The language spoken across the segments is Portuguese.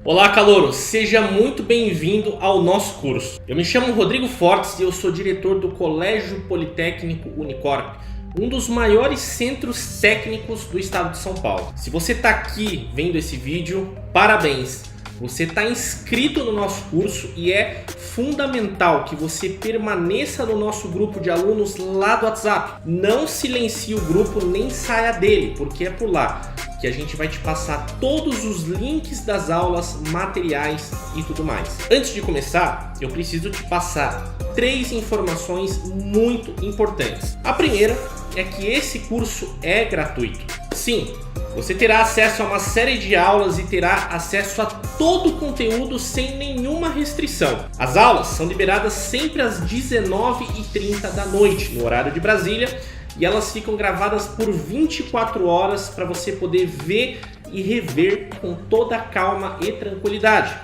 Olá, calouro! Seja muito bem-vindo ao nosso curso. Eu me chamo Rodrigo Fortes e eu sou diretor do Colégio Politécnico Unicorp, um dos maiores centros técnicos do estado de São Paulo. Se você está aqui vendo esse vídeo, parabéns! Você está inscrito no nosso curso e é fundamental que você permaneça no nosso grupo de alunos lá do WhatsApp. Não silencie o grupo nem saia dele, porque é por lá que a gente vai te passar todos os links das aulas, materiais e tudo mais. Antes de começar, eu preciso te passar 3 informações muito importantes. A primeira é que esse curso é gratuito. Sim, você terá acesso a uma série de aulas e terá acesso a todo o conteúdo sem nenhuma restrição. As aulas são liberadas sempre às 19h30 da noite, no horário de Brasília, e elas ficam gravadas por 24 horas para você poder ver e rever com toda a calma e tranquilidade.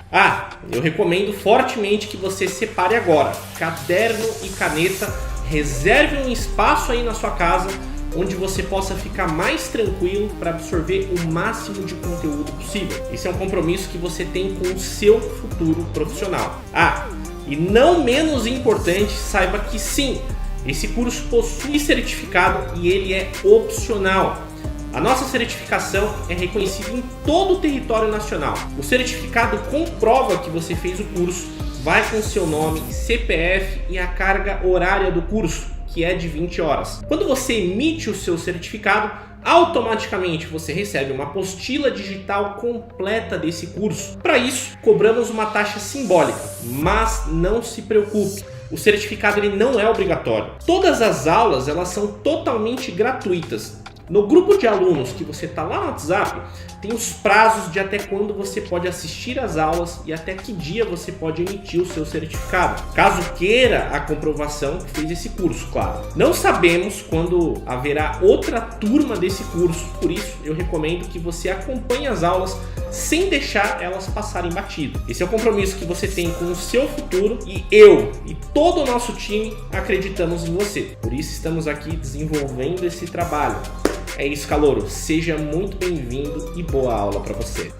Eu recomendo fortemente que você separe agora caderno e caneta, reserve um espaço aí na sua casa onde você possa ficar mais tranquilo para absorver o máximo de conteúdo possível. Esse é um compromisso que você tem com o seu futuro profissional. E não menos importante, saiba que sim, esse curso possui certificado e ele é opcional. A nossa certificação é reconhecida em todo o território nacional. O certificado comprova que você fez o curso, vai com seu nome, CPF e a carga horária do curso, que é de 20 horas. Quando você emite o seu certificado, automaticamente você recebe uma apostila digital completa desse curso. Para isso, cobramos uma taxa simbólica, mas não se preocupe. O certificado ele não é obrigatório. Todas as aulas elas são totalmente gratuitas. No grupo de alunos que você está lá no WhatsApp, tem os prazos de até quando você pode assistir às aulas e até que dia você pode emitir o seu certificado, caso queira a comprovação que fez esse curso, claro. Não sabemos quando haverá outra turma desse curso, por isso eu recomendo que você acompanhe as aulas sem deixar elas passarem batido. Esse é o compromisso que você tem com o seu futuro e eu e todo o nosso time acreditamos em você. Por isso estamos aqui desenvolvendo esse trabalho. É isso, calouro. Seja muito bem-vindo e boa aula para você.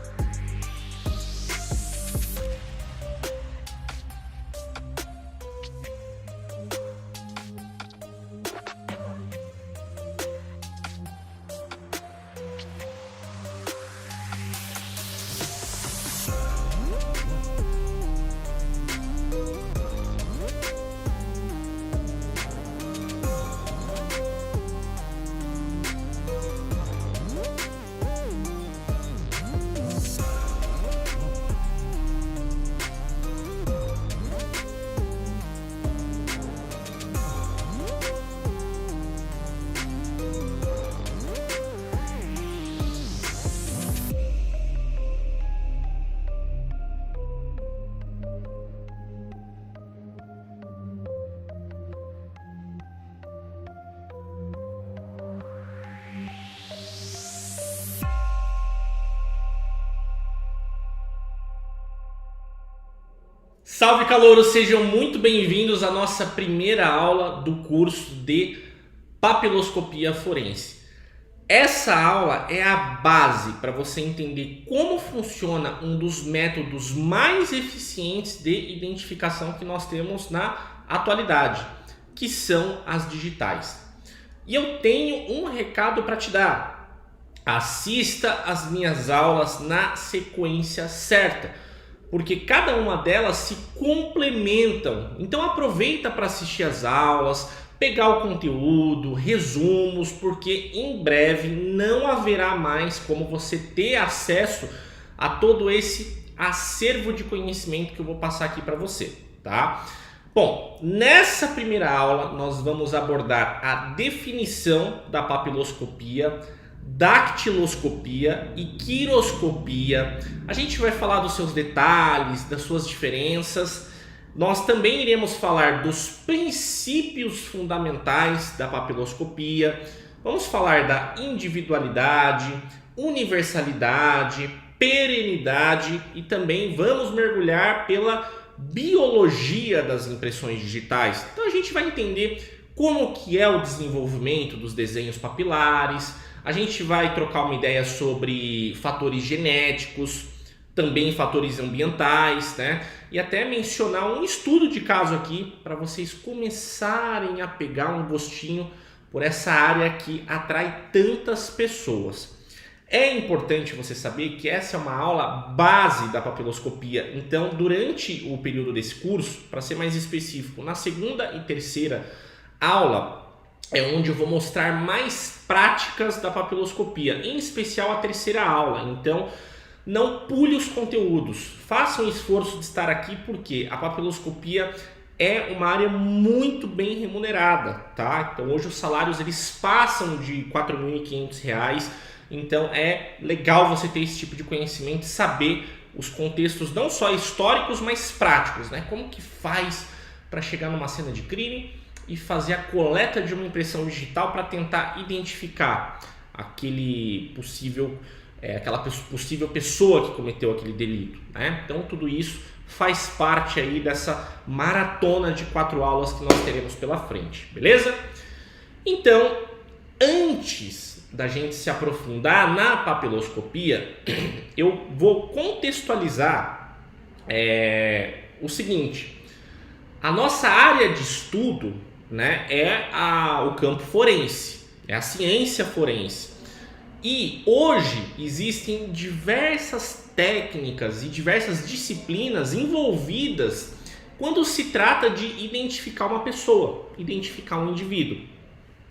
Salve, calouros! Sejam muito bem-vindos à nossa primeira aula do curso de papiloscopia forense. Essa aula é a base para você entender como funciona um dos métodos mais eficientes de identificação que nós temos na atualidade, que são as digitais. E eu tenho um recado para te dar. Assista às minhas aulas na sequência certa, porque cada uma delas se complementam. Então aproveita para assistir as aulas, pegar o conteúdo, resumos, porque em breve não haverá mais como você ter acesso a todo esse acervo de conhecimento que eu vou passar aqui para você, tá? Bom, nessa primeira aula nós vamos abordar a definição da papiloscopia, dactiloscopia e quiroscopia. A gente vai falar dos seus detalhes, das suas diferenças. Nós também iremos falar dos princípios fundamentais da papiloscopia. Vamos falar da individualidade, universalidade, perenidade e também vamos mergulhar pela biologia das impressões digitais. Então a gente vai entender como que é o desenvolvimento dos desenhos papilares. A gente vai trocar uma ideia sobre fatores genéticos, também fatores ambientais, né? E até mencionar um estudo de caso aqui para vocês começarem a pegar um gostinho por essa área que atrai tantas pessoas. É importante você saber que essa é uma aula base da papiloscopia. Então, durante o período desse curso, para ser mais específico, na segunda e terceira aula é onde eu vou mostrar mais práticas da papiloscopia, em especial a terceira aula. Então, não pule os conteúdos, faça um esforço de estar aqui, porque a papiloscopia é uma área muito bem remunerada, tá? Então hoje os salários eles passam de R$ 4.500, então é legal você ter esse tipo de conhecimento e saber os contextos não só históricos, mas práticos, né? Como que faz para chegar numa cena de crime e fazer a coleta de uma impressão digital para tentar identificar aquela possível pessoa que cometeu aquele delito, né? Então tudo isso faz parte aí dessa maratona de 4 aulas que nós teremos pela frente, beleza? Então, antes da gente se aprofundar na papiloscopia, eu vou contextualizar o seguinte: a nossa área de estudo, né, é o campo forense, é a ciência forense. E hoje existem diversas técnicas e diversas disciplinas envolvidas quando se trata de identificar uma pessoa, identificar um indivíduo,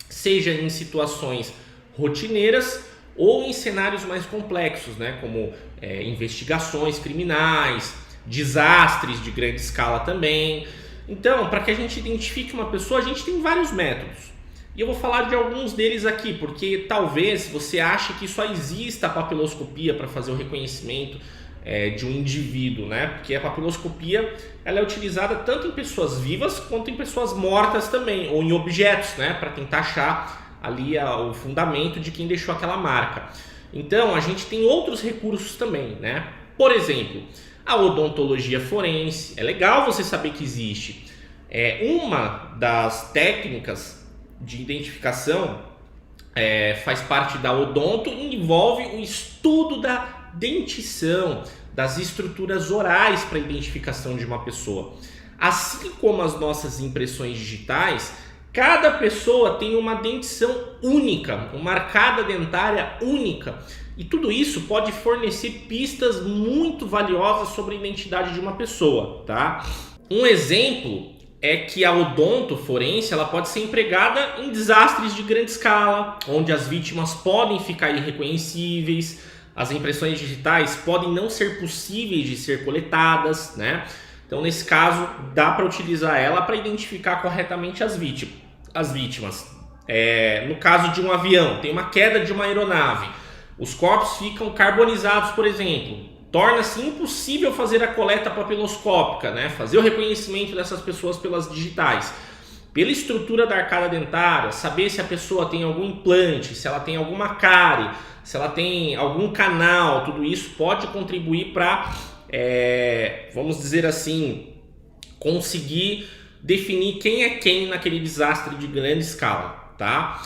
seja em situações rotineiras ou em cenários mais complexos, né, como investigações criminais, desastres de grande escala também. Então, para que a gente identifique uma pessoa, a gente tem vários métodos. E eu vou falar de alguns deles aqui, porque talvez você ache que só exista a papiloscopia para fazer o reconhecimento de um indivíduo, né? Porque a papiloscopia ela é utilizada tanto em pessoas vivas quanto em pessoas mortas também, ou em objetos, né? Para tentar achar ali o fundamento de quem deixou aquela marca. Então, a gente tem outros recursos também, né? Por exemplo, a odontologia forense. É legal você saber que existe. Uma das técnicas de identificação faz parte da odonto e envolve o estudo da dentição, das estruturas orais para identificação de uma pessoa. Assim como as nossas impressões digitais, cada pessoa tem uma dentição única, uma arcada dentária única, e tudo isso pode fornecer pistas muito valiosas sobre a identidade de uma pessoa, tá? Um exemplo é que a odonto forense ela pode ser empregada em desastres de grande escala, onde as vítimas podem ficar irreconhecíveis, as impressões digitais podem não ser possíveis de ser coletadas, né? Então, nesse caso, dá para utilizar ela para identificar corretamente as vítimas. No caso de um avião, tem uma queda de uma aeronave, os corpos ficam carbonizados, por exemplo. Torna-se impossível fazer a coleta papiloscópica, né? Fazer o reconhecimento dessas pessoas pelas digitais. Pela estrutura da arcada dentária, saber se a pessoa tem algum implante, se ela tem alguma cárie, se ela tem algum canal, tudo isso pode contribuir para, vamos dizer assim, conseguir definir quem é quem naquele desastre de grande escala, tá?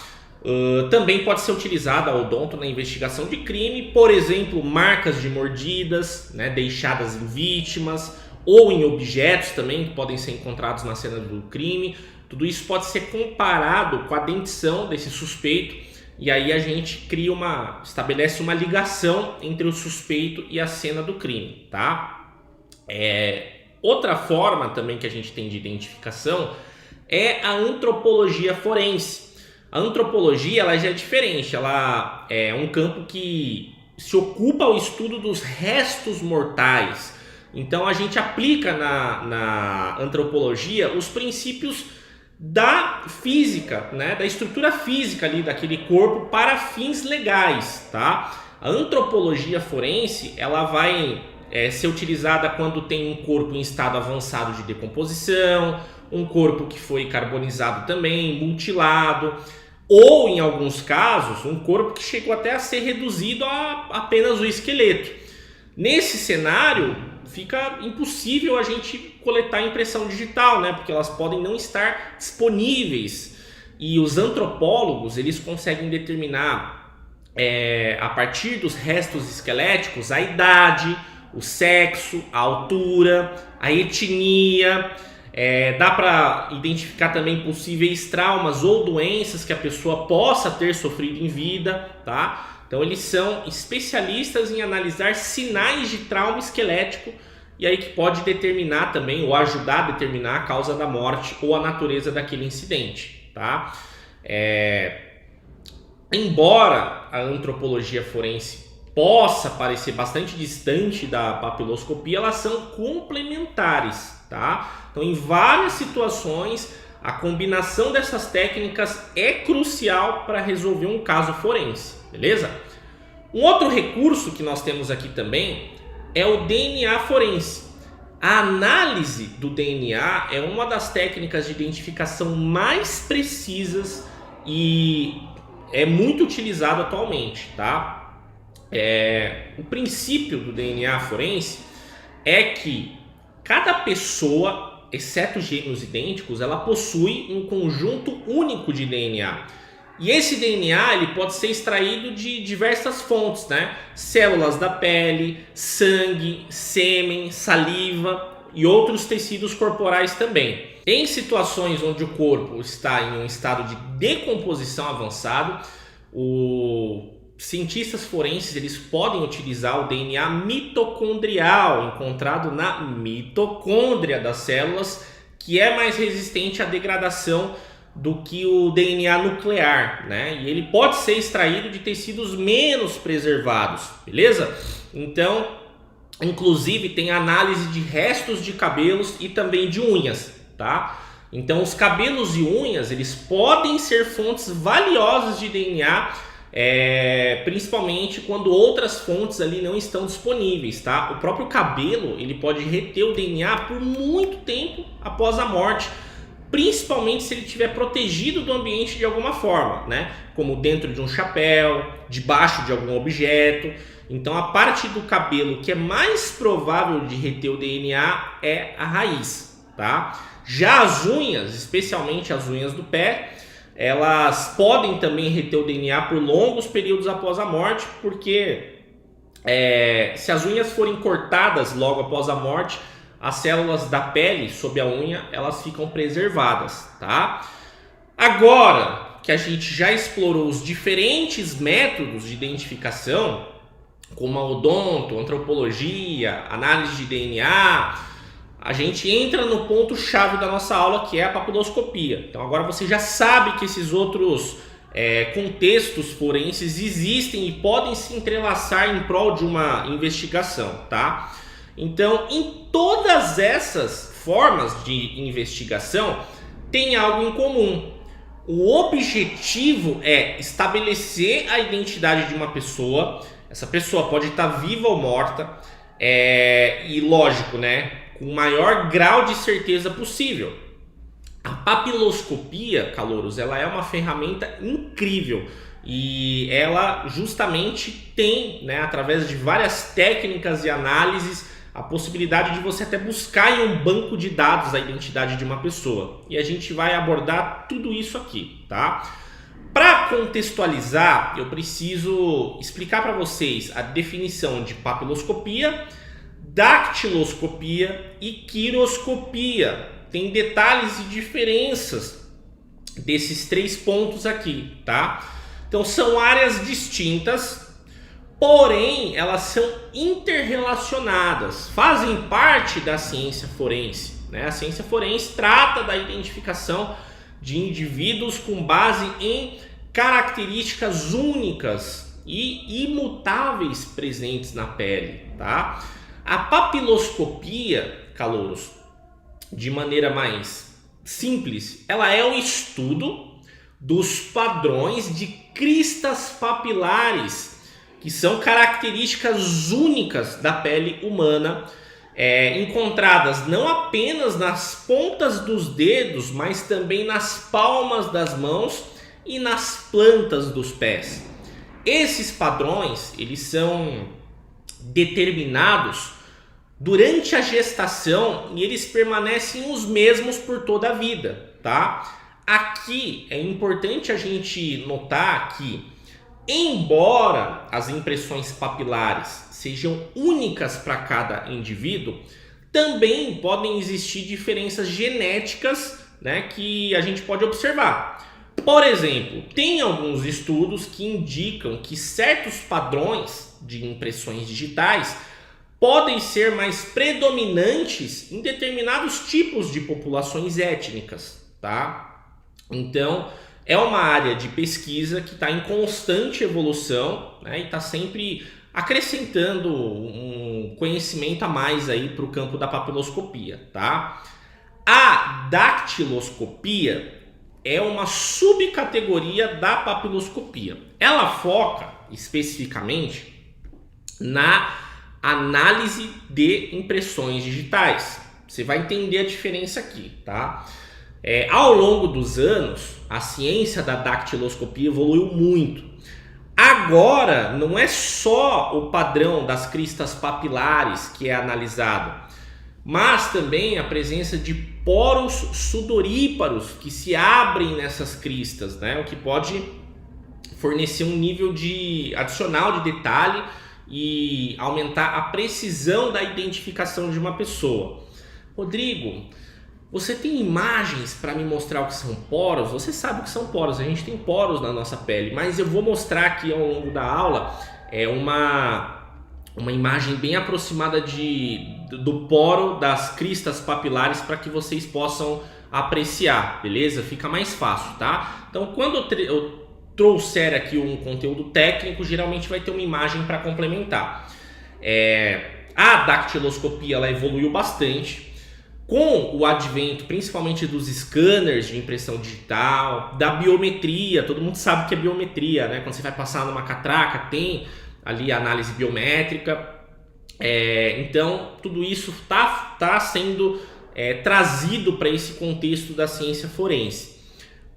Também pode ser utilizada a odonto na investigação de crime, por exemplo, marcas de mordidas, né, deixadas em vítimas ou em objetos também que podem ser encontrados na cena do crime. Tudo isso pode ser comparado com a dentição desse suspeito e aí a gente estabelece uma ligação entre o suspeito e a cena do crime, tá? Outra forma também que a gente tem de identificação é a antropologia forense. A antropologia ela já é diferente, ela é um campo que se ocupa ao estudo dos restos mortais. Então a gente aplica na antropologia os princípios da física, né, da estrutura física ali daquele corpo para fins legais, tá? A antropologia forense ela vai ser utilizada quando tem um corpo em estado avançado de decomposição, um corpo que foi carbonizado também, mutilado, ou em alguns casos um corpo que chegou até a ser reduzido a apenas o esqueleto. Nesse cenário fica impossível a gente coletar impressão digital, né? Porque elas podem não estar disponíveis e os antropólogos eles conseguem determinar a partir dos restos esqueléticos a idade, o sexo, a altura, a etnia. Dá para identificar também possíveis traumas ou doenças que a pessoa possa ter sofrido em vida, tá? Então eles são especialistas em analisar sinais de trauma esquelético e aí que pode determinar também ou ajudar a determinar a causa da morte ou a natureza daquele incidente, tá? Embora a antropologia forense possa parecer bastante distante da papiloscopia, elas são complementares, tá? Então, em várias situações, a combinação dessas técnicas é crucial para resolver um caso forense, beleza? Um outro recurso que nós temos aqui também é o DNA forense. A análise do DNA é uma das técnicas de identificação mais precisas e é muito utilizado atualmente, tá? O princípio do DNA forense é que cada pessoa, exceto gêmeos idênticos, ela possui um conjunto único de DNA. E esse DNA ele pode ser extraído de diversas fontes, né? Células da pele, sangue, sêmen, saliva e outros tecidos corporais também. Em situações onde o corpo está em um estado de decomposição avançado, cientistas forenses eles podem utilizar o DNA mitocondrial encontrado na mitocôndria das células, que é mais resistente à degradação do que o DNA nuclear, né? E ele pode ser extraído de tecidos menos preservados, beleza? Então, inclusive tem análise de restos de cabelos e também de unhas, tá? Então, os cabelos e unhas eles podem ser fontes valiosas de DNA, principalmente quando outras fontes ali não estão disponíveis, tá? O próprio cabelo ele pode reter o DNA por muito tempo após a morte, principalmente se ele estiver protegido do ambiente de alguma forma, né? Como dentro de um chapéu, debaixo de algum objeto. Então a parte do cabelo que é mais provável de reter o DNA é a raiz, tá? Já as unhas, especialmente as unhas do pé, elas podem também reter o DNA por longos períodos após a morte, porque se as unhas forem cortadas logo após a morte, as células da pele sob a unha elas ficam preservadas, tá? Agora que a gente já explorou os diferentes métodos de identificação, como a odonto, antropologia, análise de DNA, a gente entra no ponto-chave da nossa aula, que é a papiloscopia. Então agora você já sabe que esses outros contextos forenses existem e podem se entrelaçar em prol de uma investigação, tá? Então, em todas essas formas de investigação, tem algo em comum. O objetivo é estabelecer a identidade de uma pessoa. Essa pessoa pode estar viva ou morta, e lógico, né, com o maior grau de certeza possível. A papiloscopia, calouros, ela é uma ferramenta incrível e ela justamente tem, né, através de várias técnicas e análises, a possibilidade de você até buscar em um banco de dados a identidade de uma pessoa. E a gente vai abordar tudo isso aqui, tá? Para contextualizar, eu preciso explicar para vocês a definição de papiloscopia, dactiloscopia e quiroscopia. Tem detalhes e diferenças desses três pontos aqui, tá? Então são áreas distintas, porém elas são interrelacionadas, fazem parte da ciência forense, né? A ciência forense trata da identificação de indivíduos com base em características únicas e imutáveis presentes na pele, tá? A papiloscopia, calouros, de maneira mais simples, ela é um estudo dos padrões de cristas papilares, que são características únicas da pele humana, encontradas não apenas nas pontas dos dedos, mas também nas palmas das mãos e nas plantas dos pés. Esses padrões, eles são determinados durante a gestação e eles permanecem os mesmos por toda a vida, tá? Aqui é importante a gente notar que Embora as impressões papilares sejam únicas para cada indivíduo, também podem existir diferenças genéticas, né, que a gente pode observar. Por exemplo, tem alguns estudos que indicam que certos padrões de impressões digitais podem ser mais predominantes em determinados tipos de populações étnicas, tá? Então, é uma área de pesquisa que está em constante evolução, né, e está sempre acrescentando um conhecimento a mais aí para o campo da papiloscopia, tá? A dactiloscopia é uma subcategoria da papiloscopia. Ela foca especificamente na análise de impressões digitais. Você vai entender a diferença aqui, tá? Ao longo dos anos, a ciência da dactiloscopia evoluiu muito. Agora, não é só o padrão das cristas papilares que é analisado, mas também a presença de poros sudoríparos que se abrem nessas cristas, né? O que pode fornecer um nível adicional de detalhe e aumentar a precisão da identificação de uma pessoa. Rodrigo, você tem imagens para me mostrar o que são poros? Você sabe o que são poros, a gente tem poros na nossa pele, mas eu vou mostrar aqui ao longo da aula uma imagem bem aproximada do poro das cristas papilares para que vocês possam apreciar, beleza? Fica mais fácil, tá? Então, quando eu trouxer aqui um conteúdo técnico, geralmente vai ter uma imagem para complementar. A dactiloscopia ela evoluiu bastante com o advento principalmente dos scanners de impressão digital, da biometria. Todo mundo sabe que é biometria, né? Quando você vai passar numa catraca, tem ali a análise biométrica. Então, tudo isso tá sendo trazido para esse contexto da ciência forense.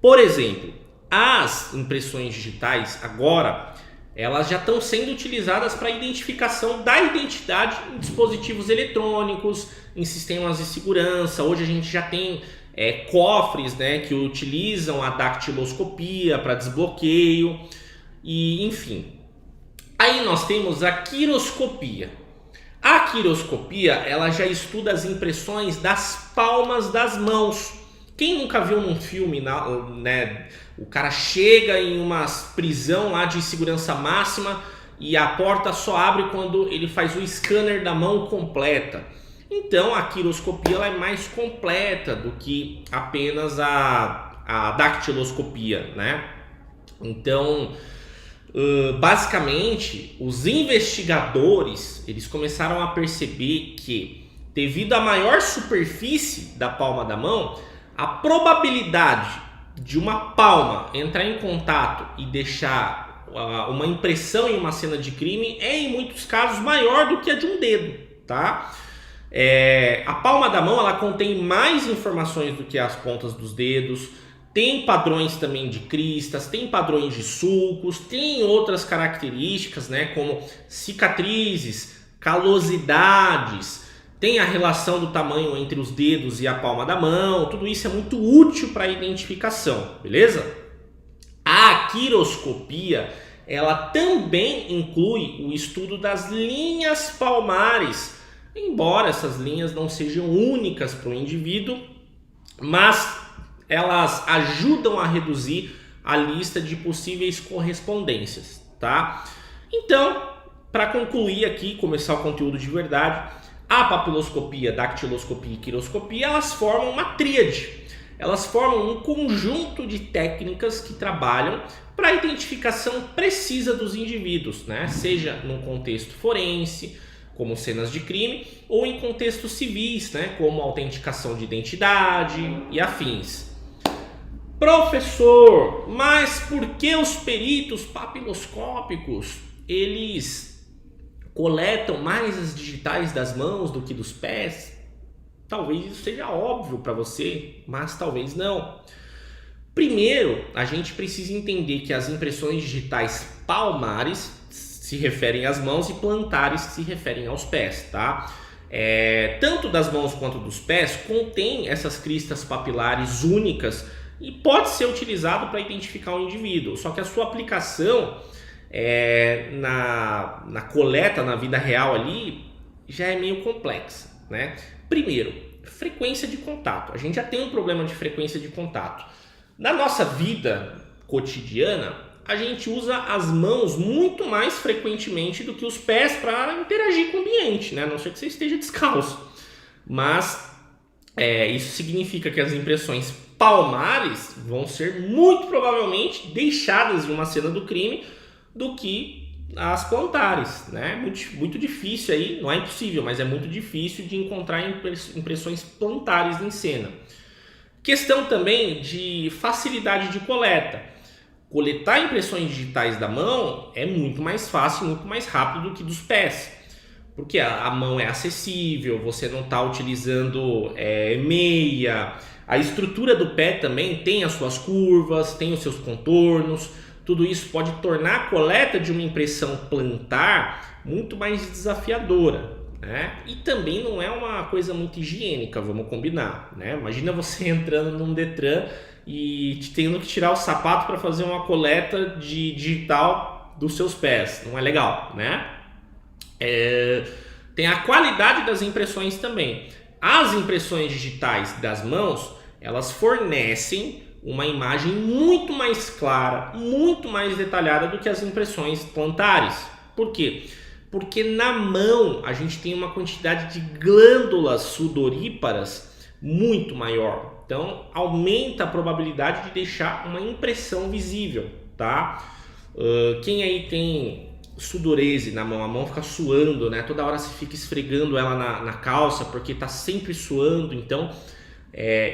Por exemplo, as impressões digitais agora, elas já estão sendo utilizadas para identificação da identidade em dispositivos eletrônicos, em sistemas de segurança. Hoje a gente já tem cofres, né, que utilizam a dactiloscopia para desbloqueio, e enfim. Aí nós temos a quiroscopia. A quiroscopia ela já estuda as impressões das palmas das mãos. Quem nunca viu num filme, né, o cara chega em uma prisão lá de segurança máxima e a porta só abre quando ele faz o scanner da mão completa. Então a quiroscopia ela é mais completa do que apenas a dactiloscopia, né? Então, basicamente, os investigadores eles começaram a perceber que, devido à maior superfície da palma da mão, a probabilidade de uma palma entrar em contato e deixar uma impressão em uma cena de crime é, em muitos casos, maior do que a de um dedo, tá? A palma da mão ela contém mais informações do que as pontas dos dedos, tem padrões também de cristas, tem padrões de sulcos, tem outras características, né, como cicatrizes, calosidades, tem a relação do tamanho entre os dedos e a palma da mão. Tudo isso é muito útil para a identificação, beleza? A quiroscopia ela também inclui o estudo das linhas palmares, embora essas linhas não sejam únicas para o indivíduo, mas elas ajudam a reduzir a lista de possíveis correspondências, tá? Então, para concluir aqui, começar o conteúdo de verdade, a papiloscopia, dactiloscopia e quiroscopia, elas formam uma tríade. Elas formam um conjunto de técnicas que trabalham para a identificação precisa dos indivíduos, né? Seja num contexto forense, como cenas de crime, ou em contextos civis, né? Como autenticação de identidade e afins. Professor, mas por que os peritos papiloscópicos, eles coletam mais as digitais das mãos do que dos pés? Talvez isso seja óbvio para você, mas talvez não. Primeiro, a gente precisa entender que as impressões digitais palmares se referem às mãos e plantares se referem aos pés, tá? Tanto das mãos quanto dos pés contém essas cristas papilares únicas e pode ser utilizado para identificar um indivíduo, só que a sua aplicação na coleta, na vida real ali, já é meio complexa, né? Primeiro, frequência de contato. A gente já tem um problema de frequência de contato. Na nossa vida cotidiana, a gente usa as mãos muito mais frequentemente do que os pés para interagir com o ambiente, né? A não ser que você esteja descalço. Mas isso significa que as impressões palmares vão ser muito provavelmente deixadas em uma cena do crime do que as plantares, né? Muito difícil aí, não é impossível, mas é muito difícil de encontrar impressões plantares em cena. Questão também de facilidade de coleta. Coletar impressões digitais da mão é muito mais fácil, muito mais rápido do que dos pés. Porque a mão é acessível, você não está utilizando meia. A estrutura do pé também tem as suas curvas, tem os seus contornos. Tudo isso pode tornar a coleta de uma impressão plantar muito mais desafiadora, né? E também não é uma coisa muito higiênica, vamos combinar, né? Imagina você entrando num Detran e tendo que tirar o sapato para fazer uma coleta digital dos seus pés. Não é legal, né? Tem a qualidade das impressões também. As impressões digitais das mãos, elas fornecem uma imagem muito mais clara, muito mais detalhada do que as impressões plantares. Por quê? Porque na mão a gente tem uma quantidade de glândulas sudoríparas muito maior. Então aumenta a probabilidade de deixar uma impressão visível, tá? Quem aí tem sudorese na mão, a mão fica suando, né? Toda hora você fica esfregando ela na calça porque tá sempre suando, então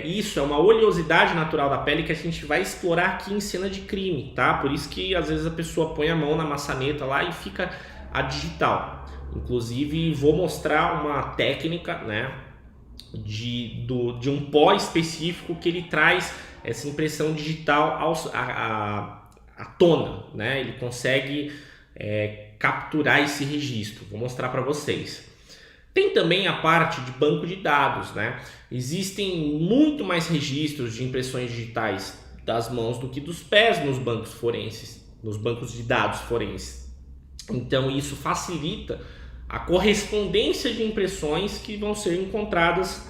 isso é uma oleosidade natural da pele que a gente vai explorar aqui em cena de crime, tá? Por isso que às vezes a pessoa põe a mão na maçaneta lá e fica a digital. Inclusive vou mostrar uma técnica, né, de um pó específico que ele traz essa impressão digital à tona, né? Ele consegue capturar esse registro. Vou mostrar para vocês. Tem também a parte de banco de dados, né? Existem muito mais registros de impressões digitais das mãos do que dos pés nos bancos forenses, nos bancos de dados forenses. Então isso facilita a correspondência de impressões que vão ser encontradas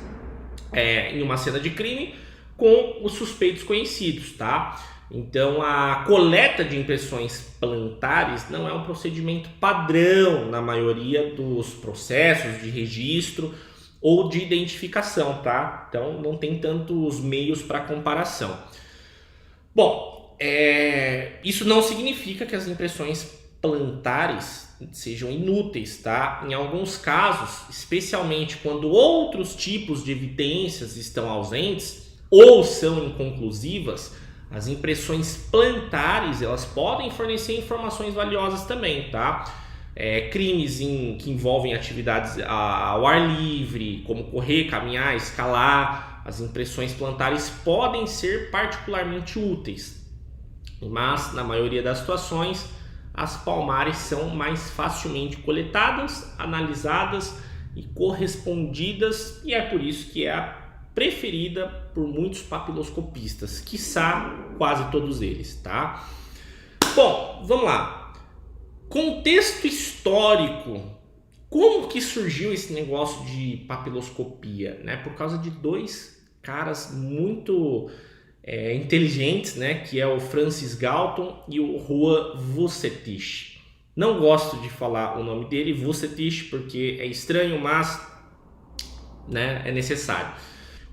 em uma cena de crime com os suspeitos conhecidos, tá? Então a coleta de impressões plantares não é um procedimento padrão na maioria dos processos de registro ou de identificação, tá? Então não tem tantos meios para comparação. Bom, isso não significa que as impressões plantares sejam inúteis, tá? Em alguns casos, especialmente quando outros tipos de evidências estão ausentes ou são inconclusivas, as impressões plantares, elas podem fornecer informações valiosas também, tá? Crimes que envolvem atividades ao ar livre, como correr, caminhar, escalar, as impressões plantares podem ser particularmente úteis. Mas, na maioria das situações, as palmares são mais facilmente coletadas, analisadas e correspondidas, e é por isso que é a preferida por muitos papiloscopistas, quiçá quase todos eles, tá? Bom, vamos lá. Contexto histórico. Como que surgiu esse negócio de papiloscopia, né? Por causa de dois caras muito inteligentes, né? Que é o Francis Galton e o Juan Vucetich. Não gosto de falar o nome dele, Vucetich, porque é estranho, mas, né, é necessário.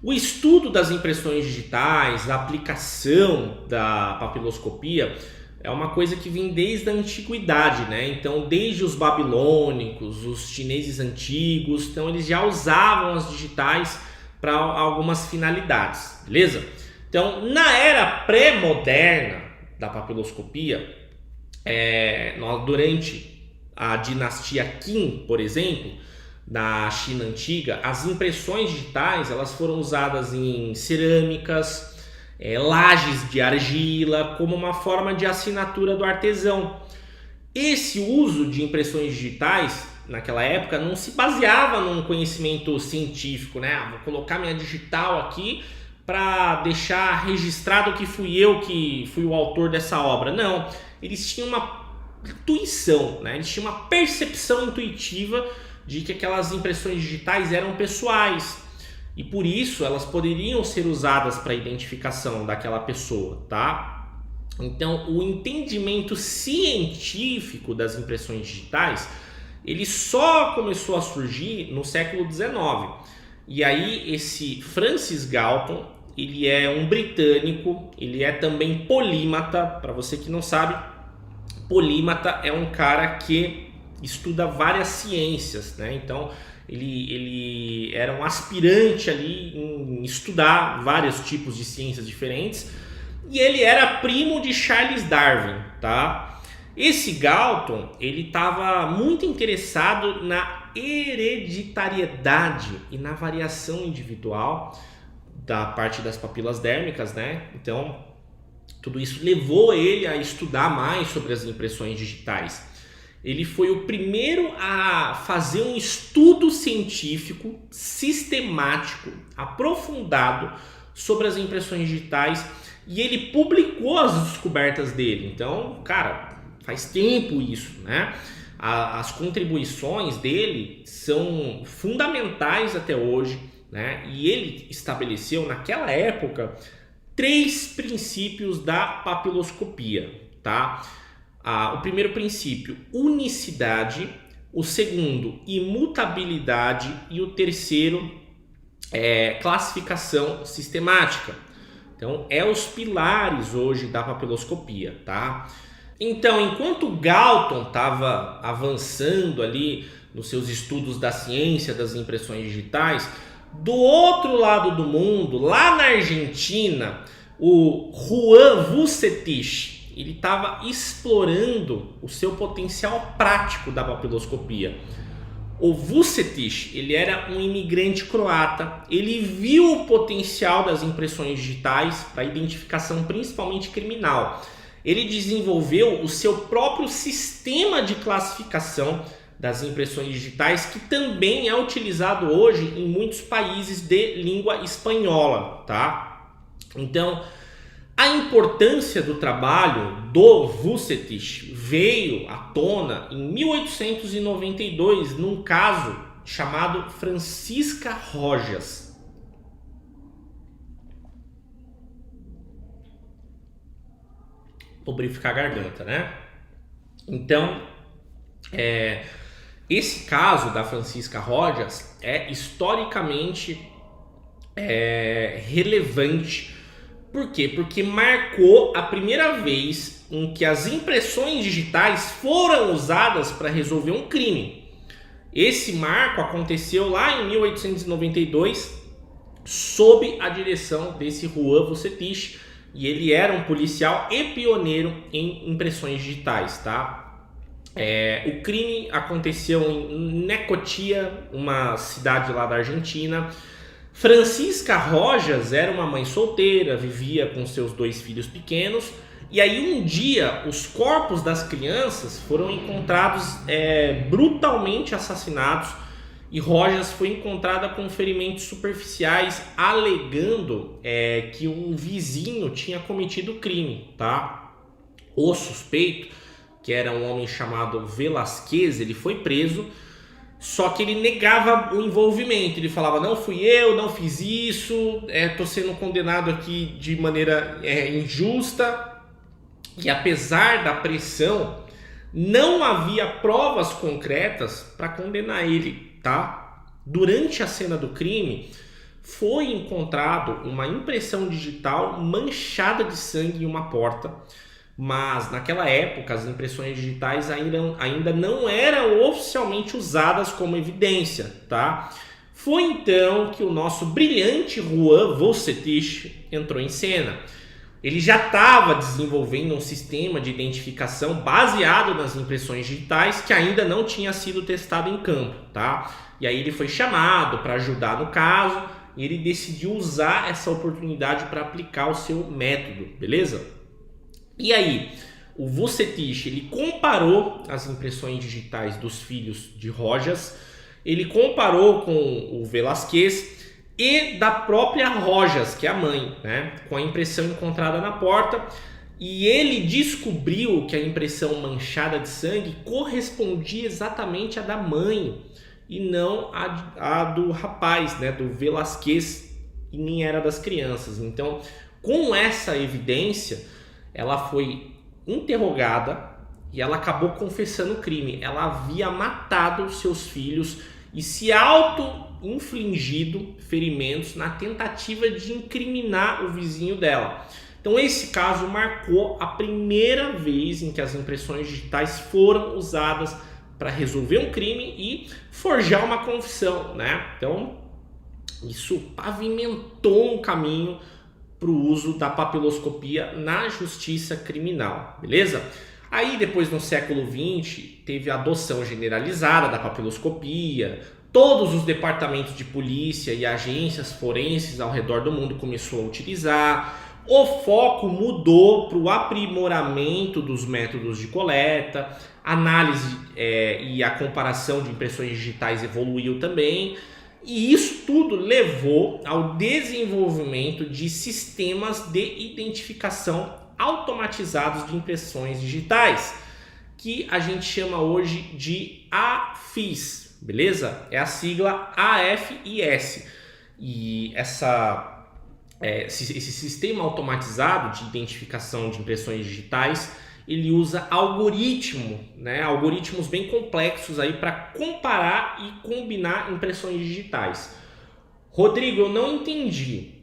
O estudo das impressões digitais, a aplicação da papiloscopia é uma coisa que vem desde a antiguidade, né? Então, desde os babilônicos, os chineses antigos, então eles já usavam as digitais para algumas finalidades, beleza? Então, na era pré-moderna da papiloscopia, durante a dinastia Qin, por exemplo, da China antiga, as impressões digitais elas foram usadas em cerâmicas, lajes de argila, como uma forma de assinatura do artesão. Esse uso de impressões digitais naquela época não se baseava num conhecimento científico, né? Vou colocar minha digital aqui para deixar registrado que fui eu que fui o autor dessa obra. Não, eles tinham uma intuição, né? Eles tinham uma percepção intuitiva de que aquelas impressões digitais eram pessoais e por isso elas poderiam ser usadas para identificação daquela pessoa, tá? Então, o entendimento científico das impressões digitais, ele só começou a surgir no século XIX. E aí, esse Francis Galton, ele é um britânico, ele é também polímata. Para você que não sabe, polímata é um cara que estuda várias ciências, né? Então, ele era um aspirante ali em estudar vários tipos de ciências diferentes. E ele era primo de Charles Darwin, tá? Esse Galton, ele estava muito interessado na hereditariedade e na variação individual da parte das papilas dérmicas, né? Então, tudo isso levou ele a estudar mais sobre as impressões digitais. Ele foi o primeiro a fazer um estudo científico, sistemático, aprofundado sobre as impressões digitais e ele publicou as descobertas dele. Então, cara, faz tempo isso, né? As contribuições dele são fundamentais até hoje, né? E ele estabeleceu naquela época 3 princípios da papiloscopia, tá? O primeiro princípio, unicidade. O segundo, imutabilidade. E o terceiro, classificação sistemática. Então, os pilares hoje da papiloscopia, tá? Então, enquanto Galton estava avançando ali nos seus estudos da ciência das impressões digitais, do outro lado do mundo, lá na Argentina, o Juan Vucetich, ele estava explorando o seu potencial prático da papiloscopia. O Vucetich, ele era um imigrante croata, ele viu o potencial das impressões digitais para identificação principalmente criminal. Ele desenvolveu o seu próprio sistema de classificação das impressões digitais, que também é utilizado hoje em muitos países de língua espanhola, tá? Então, a importância do trabalho do Vucetich veio à tona em 1892, num caso chamado Francisca Rojas. Lubrificar a garganta, né? Então, esse caso da Francisca Rojas é historicamente relevante. Por quê? Porque marcou a primeira vez em que as impressões digitais foram usadas para resolver um crime. Esse marco aconteceu lá em 1892, sob a direção desse Juan Vucetich, e ele era um policial e pioneiro em impressões digitais, tá? O crime aconteceu em Necochea, uma cidade lá da Argentina. Francisca Rojas era uma mãe solteira, vivia com seus 2 filhos pequenos, e aí um dia os corpos das crianças foram encontrados brutalmente assassinados, e Rojas foi encontrada com ferimentos superficiais, alegando que um vizinho tinha cometido o crime, tá? O suspeito, que era um homem chamado Velasquez, ele foi preso. Só que ele negava o envolvimento, ele falava, não fui eu, não fiz isso, estou sendo condenado aqui de maneira injusta. E apesar da pressão, não havia provas concretas para condenar ele, tá? Durante a cena do crime, foi encontrado uma impressão digital manchada de sangue em uma porta. Mas naquela época as impressões digitais ainda não eram oficialmente usadas como evidência, tá? Foi então que o nosso brilhante Juan Vucetich entrou em cena. Ele já estava desenvolvendo um sistema de identificação baseado nas impressões digitais que ainda não tinha sido testado em campo, tá? E aí ele foi chamado para ajudar no caso e ele decidiu usar essa oportunidade para aplicar o seu método, beleza? E aí, o Vucetich, ele comparou as impressões digitais dos filhos de Rojas, ele comparou com o Velasquez e da própria Rojas, que é a mãe, né, com a impressão encontrada na porta, e ele descobriu que a impressão manchada de sangue correspondia exatamente à da mãe e não à do rapaz, né, do Velasquez, e nem era das crianças. Então, com essa evidência, ela foi interrogada e ela acabou confessando o crime. Ela havia matado seus filhos e se auto-infligido ferimentos na tentativa de incriminar o vizinho dela. Então esse caso marcou a primeira vez em que as impressões digitais foram usadas para resolver um crime e forjar uma confissão, né? Então isso pavimentou um caminho para o uso da papiloscopia na justiça criminal, beleza? Aí depois no século XX teve a adoção generalizada da papiloscopia, todos os departamentos de polícia e agências forenses ao redor do mundo começou a utilizar. O foco mudou para o aprimoramento dos métodos de coleta, análise e a comparação de impressões digitais evoluiu também, e isso tudo levou ao desenvolvimento de sistemas de identificação automatizados de impressões digitais, que a gente chama hoje de AFIS, beleza? É a sigla AFIS. E esse sistema automatizado de identificação de impressões digitais, ele usa algoritmos bem complexos aí para comparar e combinar impressões digitais. Rodrigo, eu não entendi.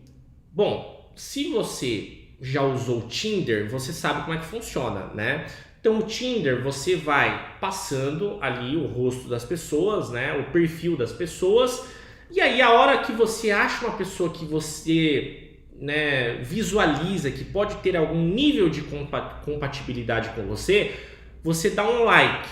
Bom, se você já usou o Tinder, você sabe como é que funciona, né? Então o Tinder, você vai passando ali o rosto das pessoas, né? O perfil das pessoas, e aí a hora que você acha uma pessoa que você visualiza que pode ter algum nível de compatibilidade com você, você dá um like.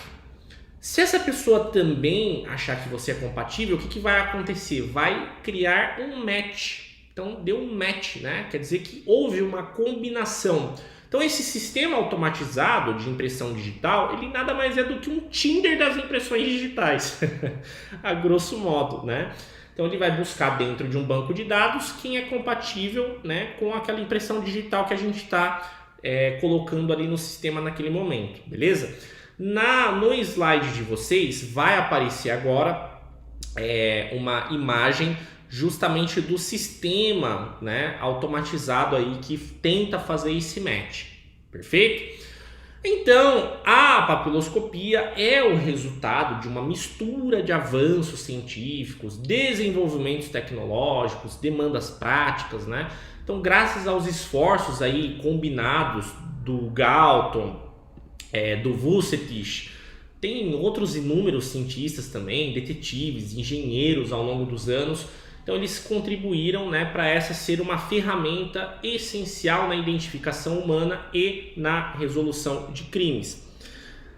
Se essa pessoa também achar que você é compatível, o que vai acontecer? Vai criar um match. Então deu um match, né? Quer dizer que houve uma combinação. Então esse sistema automatizado de impressão digital, ele nada mais é do que um Tinder das impressões digitais, a grosso modo, né? Então ele vai buscar dentro de um banco de dados quem é compatível, né, com aquela impressão digital que a gente está colocando ali no sistema naquele momento, beleza? No slide de vocês vai aparecer agora uma imagem justamente do sistema, né, automatizado aí que tenta fazer esse match, perfeito? Então, a papiloscopia é o resultado de uma mistura de avanços científicos, desenvolvimentos tecnológicos, demandas práticas, né? Então, graças aos esforços aí combinados do Galton, do Vucetich, tem outros inúmeros cientistas também, detetives, engenheiros ao longo dos anos. Então eles contribuíram, né, para essa ser uma ferramenta essencial na identificação humana e na resolução de crimes.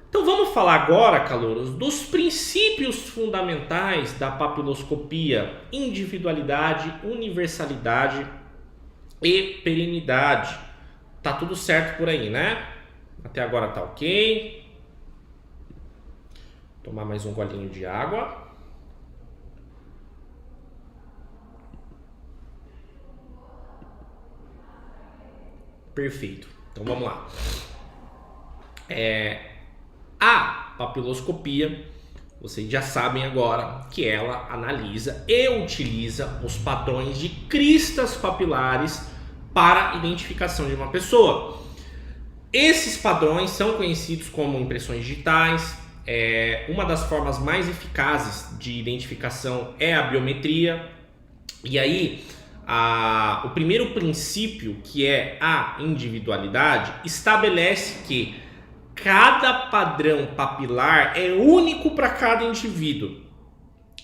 Então vamos falar agora, calouros, dos princípios fundamentais da papiloscopia: individualidade, universalidade e perenidade. Tá tudo certo por aí, né? Até agora tá ok. Tomar mais um golinho de água. Perfeito. Então vamos lá. A papiloscopia, vocês já sabem agora que ela analisa e utiliza os padrões de cristas papilares para a identificação de uma pessoa. Esses padrões são conhecidos como impressões digitais. Uma das formas mais eficazes de identificação é a biometria. E aí, o primeiro princípio, que é a individualidade, estabelece que cada padrão papilar é único para cada indivíduo.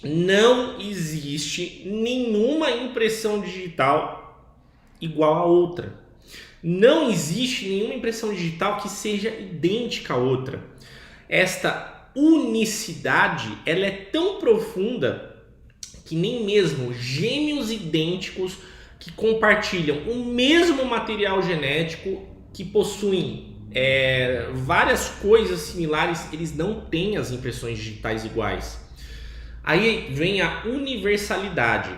Não existe nenhuma impressão digital igual a outra. Não existe nenhuma impressão digital que seja idêntica a outra. Esta unicidade, ela é tão profunda que nem mesmo gêmeos idênticos que compartilham o mesmo material genético, que possuem várias coisas similares, eles não têm as impressões digitais iguais. Aí vem a universalidade.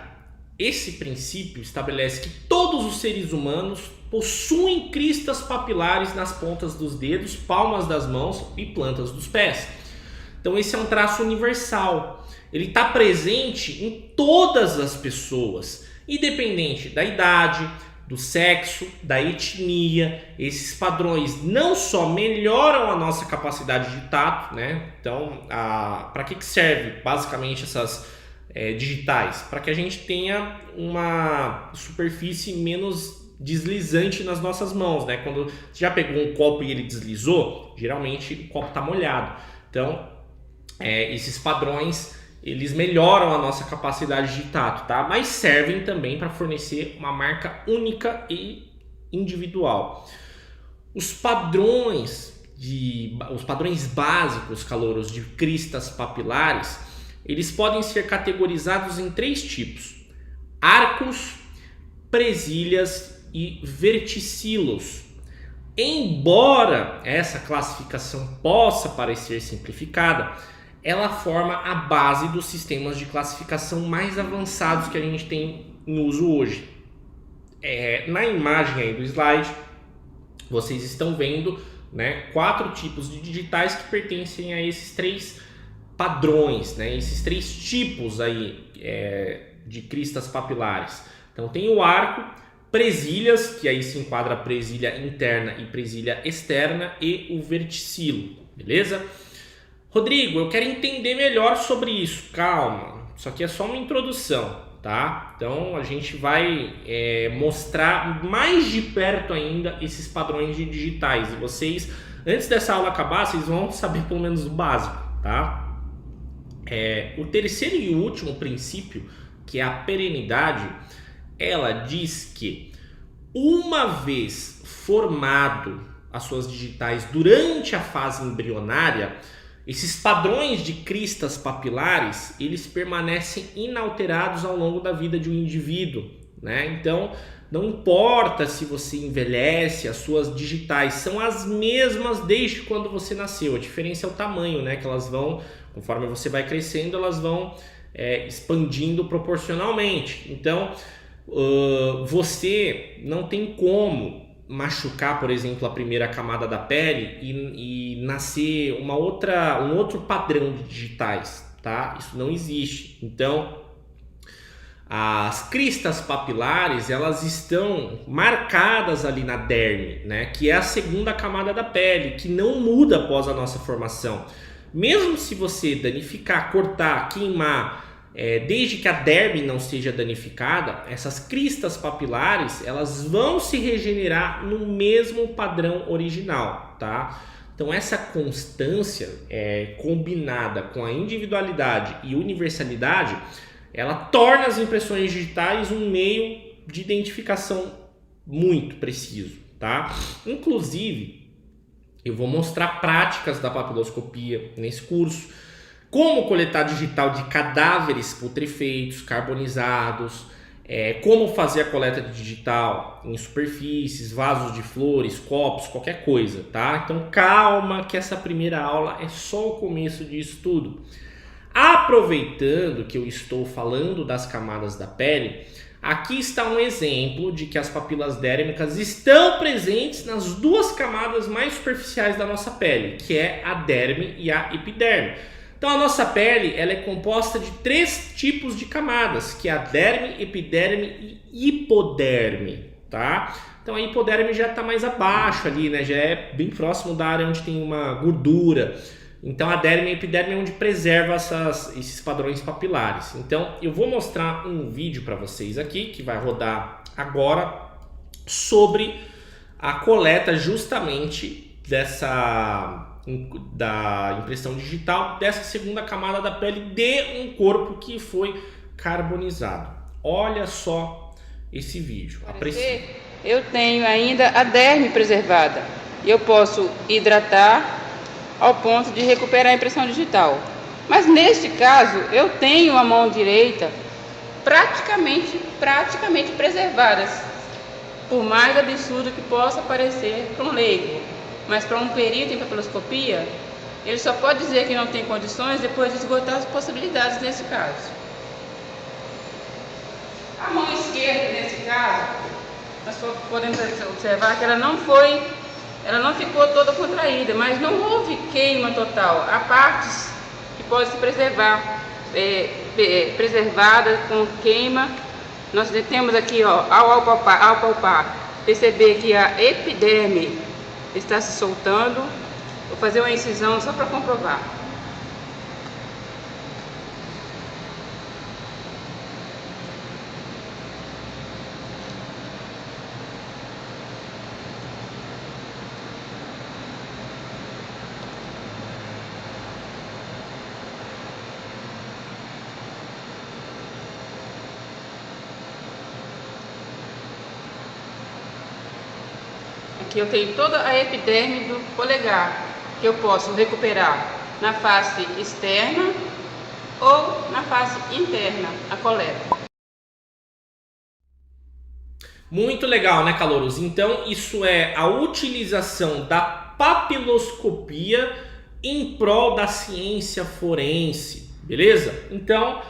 Esse princípio estabelece que todos os seres humanos possuem cristas papilares nas pontas dos dedos, palmas das mãos e plantas dos pés. Então esse é um traço universal. Ele está presente em todas as pessoas, independente da idade, do sexo, da etnia. Esses padrões não só melhoram a nossa capacidade de tato, né? Então, para que serve basicamente essas digitais? Para que a gente tenha uma superfície menos deslizante nas nossas mãos, né? Quando você já pegou um copo e ele deslizou, geralmente o copo está molhado. Então, esses padrões, eles melhoram a nossa capacidade de tato, tá? Mas servem também para fornecer uma marca única e individual. Os padrões básicos, calouros, de cristas papilares, eles podem ser categorizados em 3 tipos: arcos, presilhas e verticilos. Embora essa classificação possa parecer simplificada, ela forma a base dos sistemas de classificação mais avançados que a gente tem em uso hoje. Na imagem aí do slide, vocês estão vendo, né, 4 tipos de digitais que pertencem a esses 3 padrões, né, esses 3 tipos aí, de cristas papilares. Então tem o arco, presilhas, que aí se enquadra a presilha interna e presilha externa, e o verticilo, beleza? Rodrigo, eu quero entender melhor sobre isso. Calma, isso aqui é só uma introdução, tá? Então a gente vai mostrar mais de perto ainda esses padrões de digitais. E vocês, antes dessa aula acabar, vocês vão saber pelo menos o básico, tá? O terceiro e último princípio, que é a perenidade, ela diz que uma vez formado as suas digitais durante a fase embrionária, esses padrões de cristas papilares, eles permanecem inalterados ao longo da vida de um indivíduo, né? Então, não importa se você envelhece, as suas digitais são as mesmas desde quando você nasceu. A diferença é o tamanho, né? Que elas vão, conforme você vai crescendo, elas vão expandindo proporcionalmente. Então, você não tem como machucar, por exemplo, a primeira camada da pele e nascer um outro padrão de digitais, tá? Isso não existe. Então, as cristas papilares, elas estão marcadas ali na derme, né? Que é a segunda camada da pele, que não muda após a nossa formação. Mesmo se você danificar, cortar, queimar, desde que a derme não seja danificada, essas cristas papilares, elas vão se regenerar no mesmo padrão original, tá? Então essa constância combinada com a individualidade e universalidade, ela torna as impressões digitais um meio de identificação muito preciso, tá? Inclusive, eu vou mostrar práticas da papiloscopia nesse curso, como coletar digital de cadáveres putrefeitos, carbonizados, como fazer a coleta de digital em superfícies, vasos de flores, copos, qualquer coisa, tá? Então calma, que essa primeira aula é só o começo disso tudo. Aproveitando que eu estou falando das camadas da pele, aqui está um exemplo de que as papilas dérmicas estão presentes nas 2 camadas mais superficiais da nossa pele, que é a derme e a epiderme. Então a nossa pele, ela é composta de 3 tipos de camadas, que é a derme, epiderme e hipoderme, tá? Então a hipoderme já está mais abaixo ali, né? Já é bem próximo da área onde tem uma gordura. Então a derme e a epiderme é onde preserva esses padrões papilares. Então eu vou mostrar um vídeo para vocês aqui, que vai rodar agora, sobre a coleta justamente da impressão digital dessa segunda camada da pele de um corpo que foi carbonizado. Olha só esse vídeo. Eu tenho ainda a derme preservada e eu posso hidratar ao ponto de recuperar a impressão digital. Mas neste caso eu tenho a mão direita praticamente preservadas, por mais absurdo que possa parecer para um leigo. Mas para um perito em papiloscopia, ele só pode dizer que não tem condições depois de esgotar as possibilidades nesse caso. A mão esquerda, nesse caso, nós podemos observar que ela não ficou toda contraída, mas não houve queima total. Há partes que podem se preservar, preservadas com queima. Nós temos aqui, ó, ao palpar, perceber que a epiderme está se soltando. Vou fazer uma incisão só para comprovar. Aqui eu tenho toda a epiderme do polegar, que eu posso recuperar na face externa ou na face interna, a coleta. Muito legal, né, calouros? Então, isso é a utilização da papiloscopia em prol da ciência forense, beleza? Então,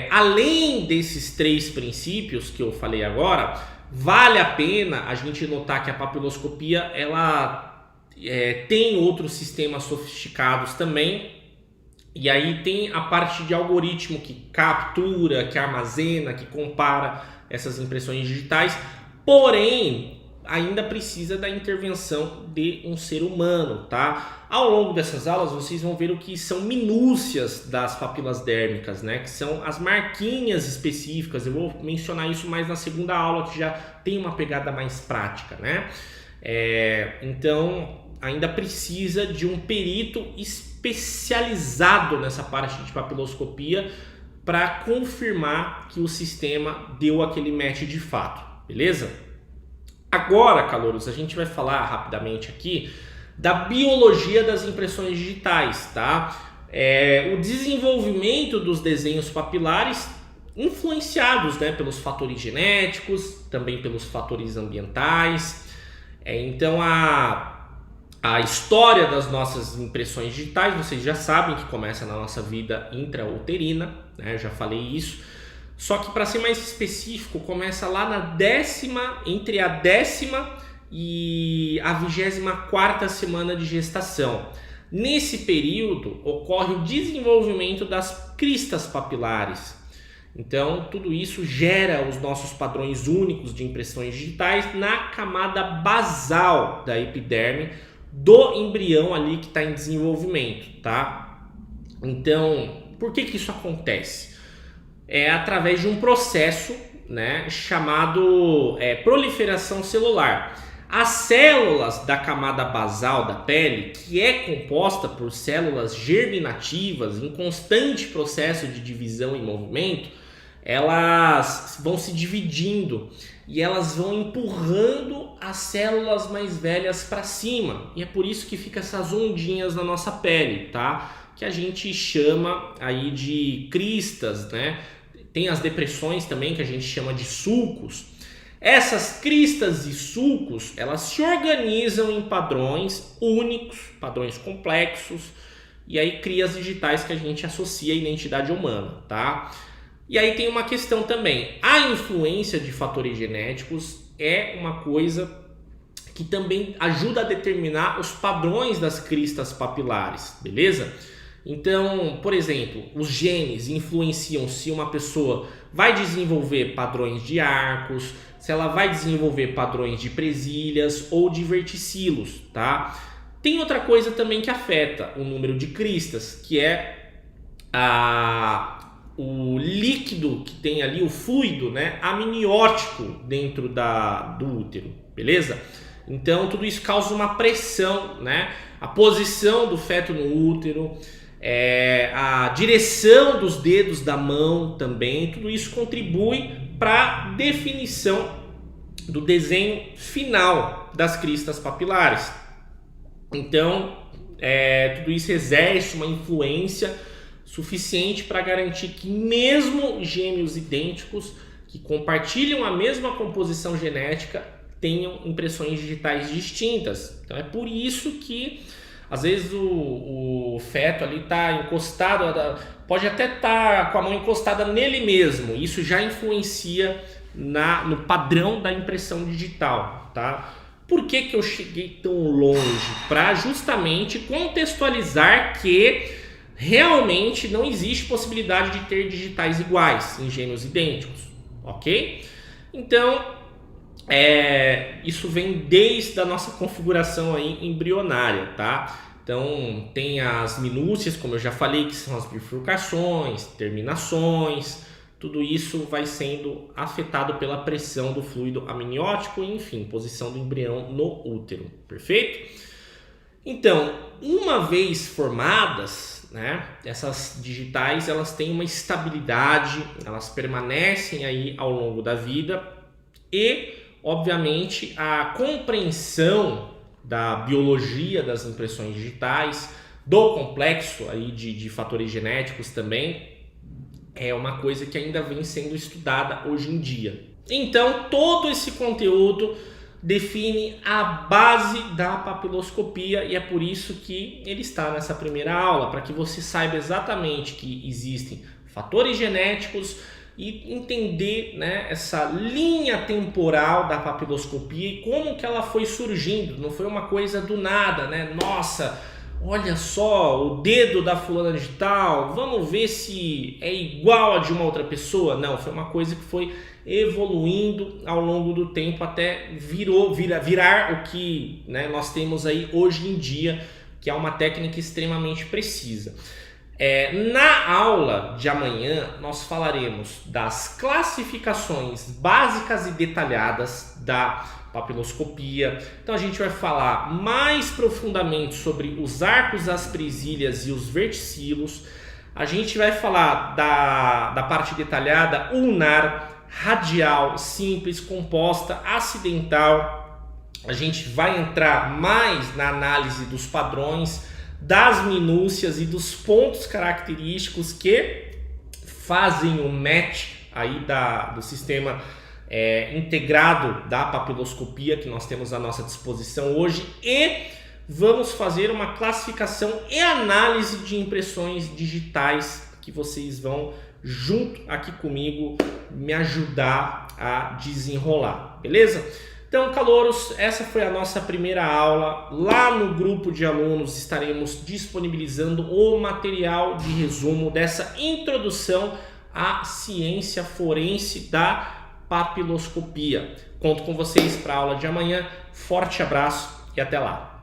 além desses 3 princípios que eu falei agora, vale a pena a gente notar que a papiloscopia ela tem outros sistemas sofisticados também. E aí tem a parte de algoritmo que captura, que armazena, que compara essas impressões digitais. Porém, ainda precisa da intervenção de um ser humano, tá? Ao longo dessas aulas vocês vão ver o que são minúcias das papilas dérmicas, né? Que são as marquinhas específicas. Eu vou mencionar isso mais na segunda aula, que já tem uma pegada mais prática, né? Então, ainda precisa de um perito especializado nessa parte de papiloscopia para confirmar que o sistema deu aquele match de fato, beleza? Agora, calouros, a gente vai falar rapidamente aqui da biologia das impressões digitais, tá? O desenvolvimento dos desenhos papilares influenciados, né, pelos fatores genéticos, também pelos fatores ambientais. Então, a história das nossas impressões digitais, vocês já sabem que começa na nossa vida intrauterina, né? Eu já falei isso. Só que, para ser mais específico, começa lá entre a 10ª e a 24ª semana de gestação. Nesse período, ocorre o desenvolvimento das cristas papilares. Então, tudo isso gera os nossos padrões únicos de impressões digitais na camada basal da epiderme do embrião ali que está em desenvolvimento, tá? Então, por que isso acontece? É através de um processo, né, chamado proliferação celular. As células da camada basal da pele, que é composta por células germinativas em constante processo de divisão e movimento, elas vão se dividindo e elas vão empurrando as células mais velhas para cima. E é por isso que fica essas ondinhas na nossa pele, tá? Que a gente chama aí de cristas, né? Tem as depressões também, que a gente chama de sulcos. Essas cristas e sulcos, elas se organizam em padrões únicos, padrões complexos, e aí cria as digitais que a gente associa à identidade humana, tá? E aí tem uma questão também, a influência de fatores genéticos é uma coisa que também ajuda a determinar os padrões das cristas papilares, beleza? Então, por exemplo, os genes influenciam se uma pessoa vai desenvolver padrões de arcos, se ela vai desenvolver padrões de presilhas ou de verticilos, tá? Tem outra coisa também que afeta o número de cristas, que é o líquido que tem ali, o fluido, né, amniótico dentro do útero, beleza? Então, tudo isso causa uma pressão, né? A posição do feto no útero, a direção dos dedos da mão também, tudo isso contribui para a definição do desenho final das cristas papilares. Então, tudo isso exerce uma influência suficiente para garantir que mesmo gêmeos idênticos que compartilham a mesma composição genética tenham impressões digitais distintas. Então é por isso que às vezes o feto ali está encostado, pode até estar com a mão encostada nele mesmo. Isso já influencia no padrão da impressão digital, tá? Por que que eu cheguei tão longe? Para justamente contextualizar que realmente não existe possibilidade de ter digitais iguais em gêmeos idênticos, ok? Então, isso vem desde a nossa configuração aí embrionária, tá? Então, tem as minúcias, como eu já falei, que são as bifurcações, terminações, tudo isso vai sendo afetado pela pressão do fluido amniótico e, enfim, posição do embrião no útero, perfeito? Então, uma vez formadas, né, essas digitais, elas têm uma estabilidade, elas permanecem aí ao longo da vida e, obviamente, a compreensão da biologia das impressões digitais, do complexo aí de fatores genéticos também, é uma coisa que ainda vem sendo estudada hoje em dia. Então, todo esse conteúdo define a base da papiloscopia e é por isso que ele está nessa primeira aula, para que você saiba exatamente que existem fatores genéticos e entender, né, essa linha temporal da papiloscopia e como que ela foi surgindo. Não foi uma coisa do nada, né? Nossa, olha só o dedo da fulana de tal, vamos ver se é igual a de uma outra pessoa. Não, foi uma coisa que foi evoluindo ao longo do tempo até virar o que, né, nós temos aí hoje em dia, que é uma técnica extremamente precisa. Na aula de amanhã nós falaremos das classificações básicas e detalhadas da papiloscopia. Então a gente vai falar mais profundamente sobre os arcos, as presilhas e os verticilos. A gente vai falar da parte detalhada ulnar, radial, simples, composta, acidental. A gente vai entrar mais na análise dos padrões, das minúcias e dos pontos característicos que fazem o match aí do sistema integrado da papiloscopia que nós temos à nossa disposição hoje, e vamos fazer uma classificação e análise de impressões digitais que vocês vão junto aqui comigo me ajudar a desenrolar, beleza? Então, calouros, essa foi a nossa primeira aula. Lá no grupo de alunos estaremos disponibilizando o material de resumo dessa introdução à ciência forense da papiloscopia. Conto com vocês para a aula de amanhã. Forte abraço e até lá!